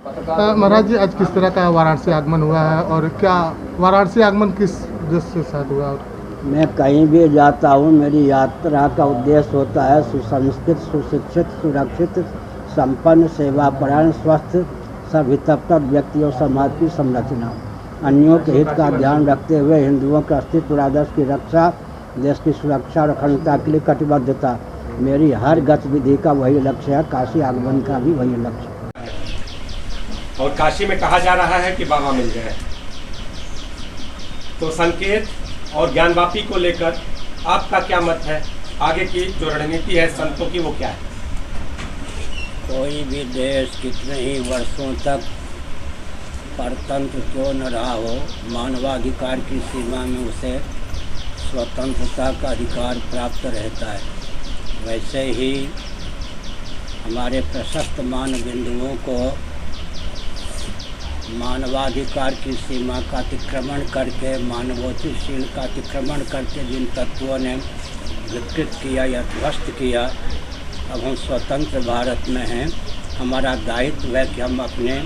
महाराज जी, आज किस तरह का वाराणसी आगमन हुआ है और क्या वाराणसी आगमन किस उद्देश्य के साथ हुआ? और मैं कहीं भी जाता हूँ, मेरी यात्रा का उद्देश्य होता है सुसंस्कृत, सुशिक्षित, सुरक्षित, संपन्न, सेवापरायण, स्वस्थ, सभी तत्पर व्यक्ति और समाज की संरचना, अन्यों के हित का ध्यान रखते हुए हिंदुओं के अस्तित्व और आदर्श की रक्षा, देश की सुरक्षा और अखंडता के लिए कटिबद्धता मेरी हर गतिविधि का वही लक्ष्य है। काशी आगमन का भी वही लक्ष्य है। और काशी में कहा जा रहा है कि बाबा मिल गए, तो संकेत और ज्ञानवापी को लेकर आपका क्या मत है? आगे की जो रणनीति है संतों की वो क्या है? कोई भी देश कितने ही वर्षों तक परतंत्र क्यों न रहा हो, मानवाधिकार की सीमा में उसे स्वतंत्रता का अधिकार प्राप्त रहता है। वैसे ही हमारे प्रशस्त मानबिंदुओं को मानवाधिकार की सीमा का अतिक्रमण करके, मानवोचितशील का अतिक्रमण करके जिन तत्वों ने विकृत किया या ध्वस्त किया, अब हम स्वतंत्र भारत में हैं। हमारा दायित्व है कि हम अपने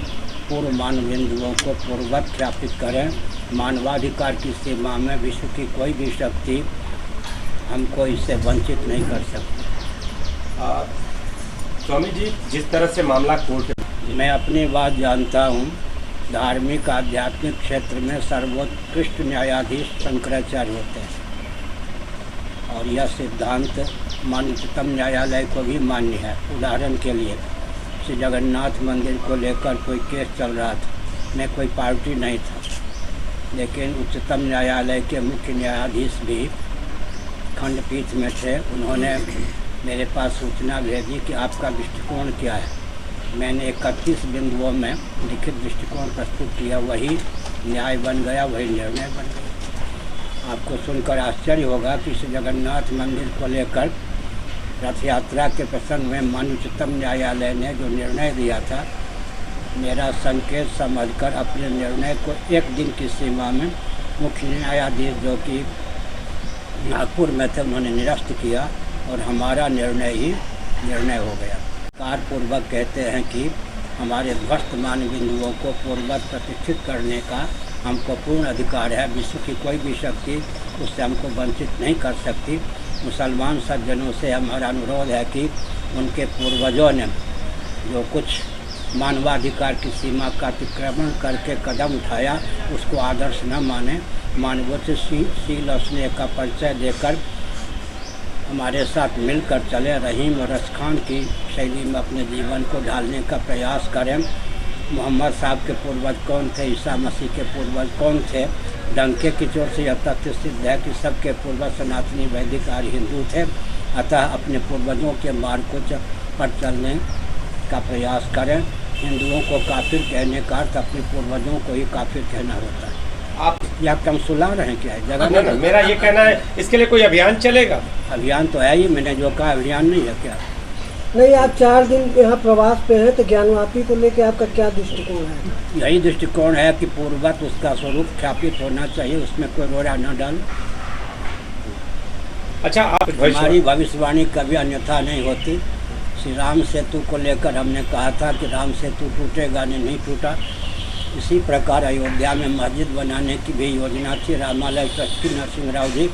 पूर्व मानबिंदुओं को पूर्ववत ख्यापित करें। मानवाधिकार की सीमा में विश्व की कोई भी शक्ति हमको इससे वंचित नहीं कर सकती। स्वामी जी, जिस तरह से मामला कोर्ट, मैं अपनी बात जानता हूँ। धार्मिक आध्यात्मिक क्षेत्र में सर्वोत्कृष्ट न्यायाधीश शंकराचार्य होते हैं और यह सिद्धांत माननीय उच्चतम न्यायालय को भी मान्य है। उदाहरण के लिए श्री जगन्नाथ मंदिर को लेकर कोई केस चल रहा था, मैं कोई पार्टी नहीं था, लेकिन उच्चतम न्यायालय के मुख्य न्यायाधीश भी खंडपीठ में थे। उन्होंने मेरे पास सूचना भेजी कि आपका दृष्टिकोण क्या है। मैंने 31 बिंदुओं में लिखित दृष्टिकोण प्रस्तुत किया, वही न्याय बन गया, वही निर्णय बन गया। आपको सुनकर आश्चर्य होगा कि श्री जगन्नाथ मंदिर को लेकर रथ यात्रा के प्रसंग में माननीय उच्चतम न्यायालय ने जो निर्णय दिया था, मेरा संकेत समझकर अपने निर्णय को एक दिन की सीमा में मुख्य न्यायाधीश जो कि नागपुर में थे, उन्होंने निरस्त किया और हमारा निर्णय ही निर्णय हो गया। कारपूर्वक कहते हैं कि हमारे ध्वस्त मानबिंदुओं को पूर्ववत प्रतिष्ठित करने का हमको पूर्ण अधिकार है। विश्व की कोई भी शक्ति उससे हमको वंचित नहीं कर सकती। मुसलमान सज्जनों से हमारा अनुरोध है कि उनके पूर्वजों ने जो कुछ मानवाधिकार की सीमा का अतिक्रमण करके कदम उठाया, उसको आदर्श न माने, मानवोचितशील और स्नेह का परिचय देकर हमारे साथ मिलकर चले। रहीम और रसखान की शैली में अपने जीवन को ढालने का प्रयास करें। मोहम्मद साहब के पूर्वज कौन थे, ईसा मसीह के पूर्वज कौन थे? डंके की चोट से यह तथ्य सिद्ध है कि सबके पूर्वज सनातनी वैदिक आर्य हिंदू थे। अतः अपने पूर्वजों के मार्ग को पर चलने का प्रयास करें। हिंदुओं को काफिर कहने का अर्थ अपने पूर्वजों को ही काफिर कहना होता है। आप या कम सुला रहे हैं क्या है जगह? नहीं, मेरा ये कहना है, इसके लिए कोई अभियान चलेगा? अभियान तो है ही, मैंने जो कहा अभियान नहीं है क्या? नहीं, आप 4 दिन यहाँ प्रवास पे हैं, तो ज्ञानवापी को लेकर आपका क्या दृष्टिकोण है? यही दृष्टिकोण है कि पूर्ववत उसका स्वरूप ख्यापित होना चाहिए, उसमें कोई रोड़ा न डाल। अच्छा, आप हमारी भविष्यवाणी कभी अन्यथा नहीं होती। श्री राम सेतु को लेकर हमने कहा था कि राम सेतु टूटेगा, नहीं टूटा। इसी प्रकार अयोध्या में मस्जिद बनाने की भी योजना थी। रामालय ट्रस्ट की नरसिंह राव जी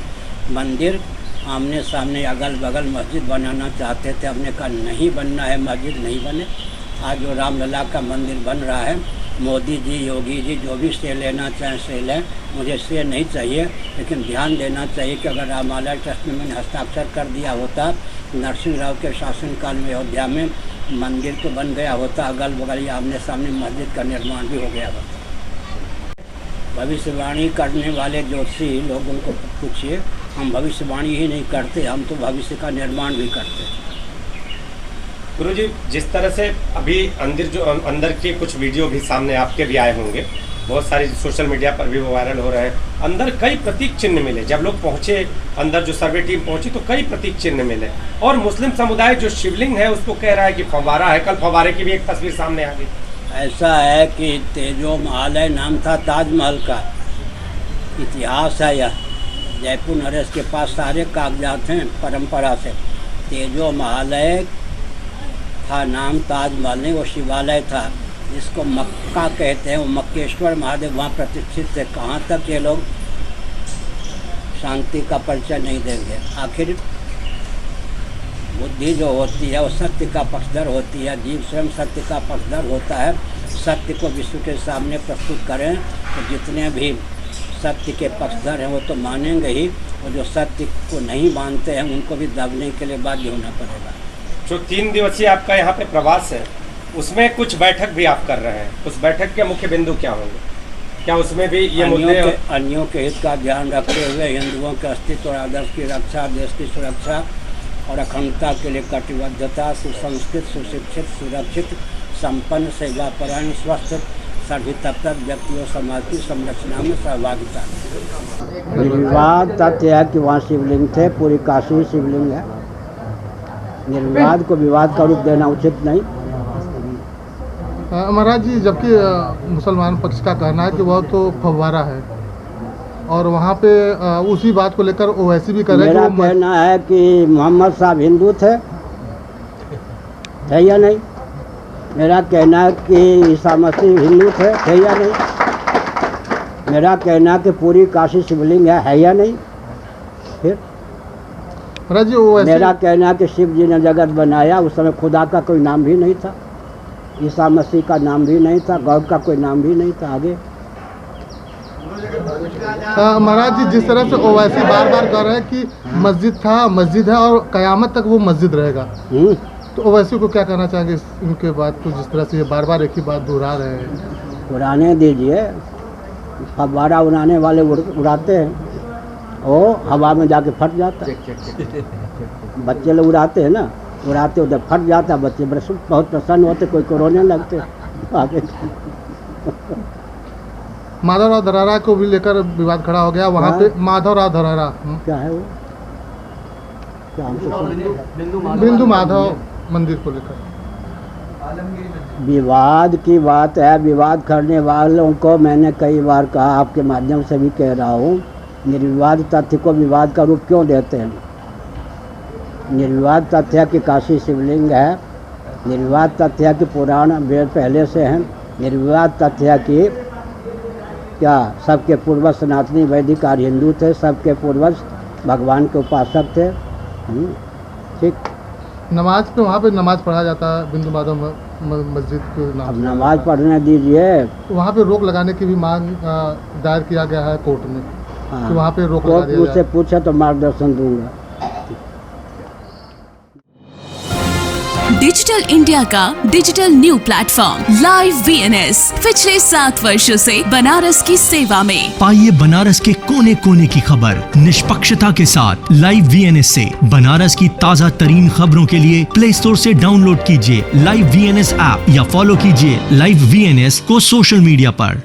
मंदिर आमने सामने अगल बगल मस्जिद बनाना चाहते थे। हमने कहा नहीं बनना है, मस्जिद नहीं बने। आज जो रामलला का मंदिर बन रहा है, मोदी जी, योगी जी जो भी श्रेय लेना चाहें श्रेय लें, मुझे श्रेय नहीं चाहिए, लेकिन ध्यान देना चाहिए कि अगर रामालय ट्रस्ट में मैंने हस्ताक्षर कर दिया होता, नरसिंह राव के शासनकाल में अयोध्या में मंदिर तो बन गया होता, अगल बगल या आमने सामने मस्जिद का निर्माण भी हो गया होता। भविष्यवाणी करने वाले ज्योतिषी लोगों को पूछिए, हम भविष्यवाणी ही नहीं करते, हम तो भविष्य का निर्माण भी करते। गुरुजी, जिस तरह से अभी अंदर के कुछ वीडियो भी सामने आपके भी आए होंगे, बहुत सारी सोशल मीडिया पर भी वो वायरल हो रहे हैं। अंदर कई प्रतीक चिन्ह मिले, जब लोग पहुंचे अंदर, जो सर्वे टीम पहुंची तो कई प्रतीक चिन्ह मिले। और मुस्लिम समुदाय जो शिवलिंग है उसको कह रहा है कि फव्वारा है। कल फव्वारे की भी एक तस्वीर सामने आ गई। ऐसा है कि तेजो महालय नाम था ताजमहल का, इतिहास है यह। जयपुर नरेश के पास सारे कागजात हैं परंपरा से। तेजो महालय था नाम, ताजमहल नहीं, वो शिवालय था। जिसको मक्का कहते हैं, वो मक्केश्वर महादेव वहाँ प्रतिष्ठित थे। कहाँ तक ये लोग शांति का परिचय नहीं देंगे? आखिर बुद्धि जो होती है वो सत्य का पक्षधर होती है, जीव स्वयं सत्य का पक्षधर होता है। सत्य को विश्व के सामने प्रस्तुत करें तो जितने भी सत्य के पक्षधर हैं वो तो मानेंगे ही, और जो सत्य को नहीं मानते हैं उनको भी दबने के लिए बाध्य होना पड़ेगा। जो 3 दिवसीय आपका यहाँ पे प्रवास है, उसमें कुछ बैठक भी आप कर रहे हैं, उस बैठक के मुख्य बिंदु क्या होंगे? क्या उसमें भी ये मुद्दे अन्यों के हित का ध्यान रखते हुए हिंदुओं के अस्तित्व और आदर्श की रक्षा, देश की सुरक्षा और अखंडता के लिए कटिबद्धता, सुसंस्कृत, सुशिक्षित, सुरक्षित, संपन्न, सेवापरायण, स्वस्थ, सभी तत्व व्यक्तियों समाज की संरचना में सहभागिता। निर्विवाद तथ्य है कि वहाँ शिवलिंग थे, पूरी काशी शिवलिंग है। निर्विवाद को विवाद का रूप देना उचित नहीं। महाराज जी, जबकि मुसलमान पक्ष का कहना है कि वह तो फव्वारा है, और वहाँ पे उसी बात को लेकर ओवैसी भी कर रहे हैं। मेरा कहना है कि मोहम्मद साहब हिंदू थे, है या नहीं? मेरा कहना है कि ईसा मसीह हिंदू थे, है या नहीं? मेरा कहना है कि पूरी काशी शिवलिंग है या नहीं? फिर महाराज जी, ओवैसी मेरा कहना है कि शिव जी ने जगत बनाया, उस समय खुदा का कोई नाम भी नहीं था, ईसा मसीह का नाम भी नहीं था, गॉड का कोई नाम भी नहीं था। आगे महाराज जी, जिस तरह से ओवैसी बार बार कह रहे हैं कि मस्जिद था, मस्जिद है और कयामत तक वो मस्जिद रहेगा, तो ओवैसी को क्या कहना चाहेंगे इनके बाद? तो जिस तरह से ये बार बार एक ही बात दोहरा रहे हैं। उड़ाने दीजिए, फव्वारा उड़ाने वाले उड़ाते हैं, वो हवा में जाके फट जाता है। बच्चे लोग उड़ाते हैं ना, उड़ाते उधर फट जाता है, बच्चे बहुत प्रसन्न होते, कोई को रोने लगते आगे। माधवराव धरारा को भी लेकर विवाद खड़ा हो गया वहाँ पे। माधवराव धरारा क्या है वो? क्या बिंदु माधव मंदिर को लेकर विवाद की बात है। विवाद करने वालों को मैंने कई बार कहा, आपके माध्यम से भी कह रहा हूँ, निर्विवाद तथ्य को विवाद का रूप क्यों देते हैं? निर्विवाद तथ्य है कि काशी शिवलिंग है, निर्विवाद तथ्य है कि पुराण वेद पहले से हैं, निर्विवाद तथ्य है कि क्या सबके पूर्वज सनातनी वैदिक आर्य हिंदू थे, सबके पूर्वज भगवान के उपासक थे। ठीक। नमाज पे वहाँ पे नमाज पढ़ा जाता है बिंदु माधव मस्जिद के नाम। अब नमाज पढ़ने दीजिए। वहाँ पे रोक लगाने की भी मांग दायर किया गया है कोर्ट में। हाँ, तो वहाँ पे रोक लगा दिया मुझसे पूछे तो मार्गदर्शन दूंगा। डिजिटल इंडिया का digital new platform live VNS पिछले 7 वर्षों से बनारस की सेवा में। पाइए बनारस के कोने कोने की खबर निष्पक्षता के साथ। लाइव वीएनएस से बनारस की ताज़ा तरीन खबरों के लिए प्ले स्टोर से डाउनलोड कीजिए लाइव वीएनएस ऐप या फॉलो कीजिए लाइव वीएनएस को सोशल मीडिया पर।